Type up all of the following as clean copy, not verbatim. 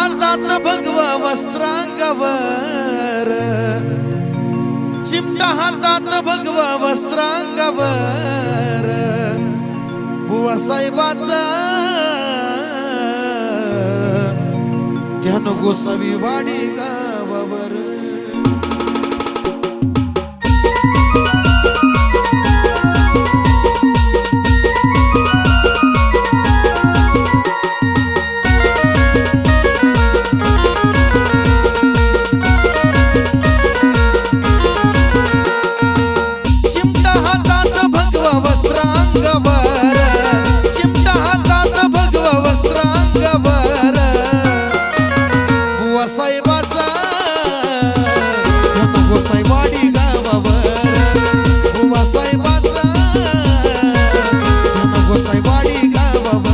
हातात भगवा वस्त्रांगावर, चिमटा हातात भगवा वस्त्रांगावर, बुवा साहेबाचा ध्यान गोसावी वाडी गावावर. साहेबाचा ध्यान गोसाईवाडी गावावर, बुवा साहेबाचा ध्यान गोसाईवाडी गावावर.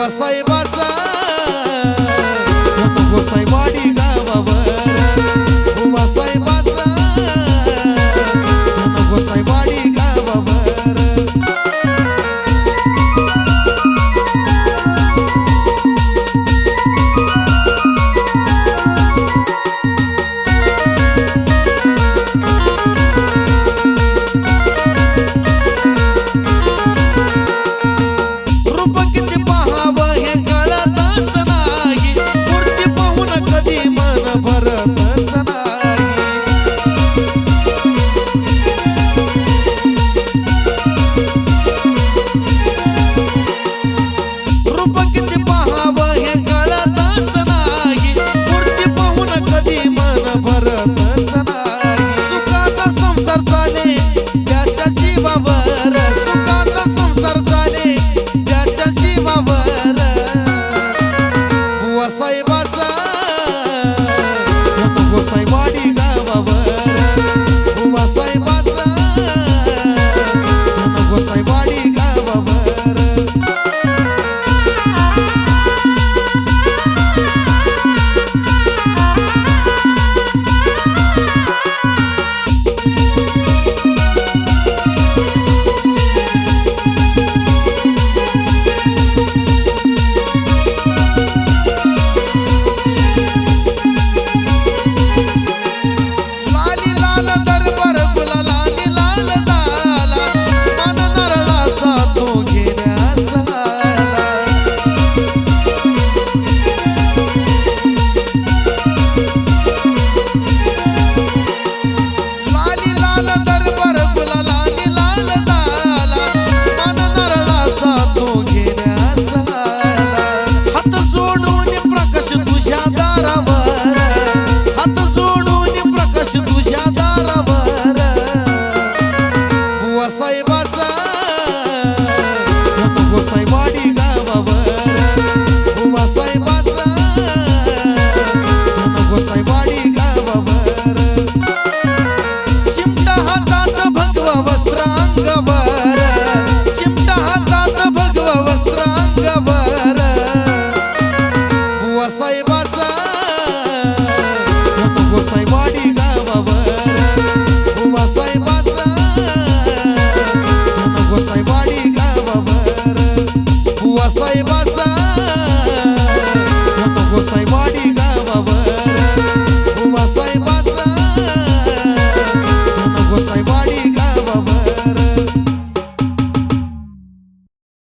साहेबाचा ध्यान गोसाईवाडी गावावर, बुवा साहेबाचा ध्यान गोसाईवाडी गावावर. साहेबाचा ध्यान गोसाईवाडी गावावर, बुवा साहेबाचा ध्यान गोसाईवाडी गावावर. साहेबाचा ध्यान गोसाईवाडी गावावर, बुवा साहेबाचा ध्यान गोसाईवाडी गावावर. चिमटा हातात भगवा वस्त्रांगावर, चिमटा हातात भगवा वस्त्रांगावर, बुवा साहेबाचा ध्यान गोसाईवाडी गावावर, बुवा साहेबाचा गोसाईवाडी गावावर, बुवा साहेब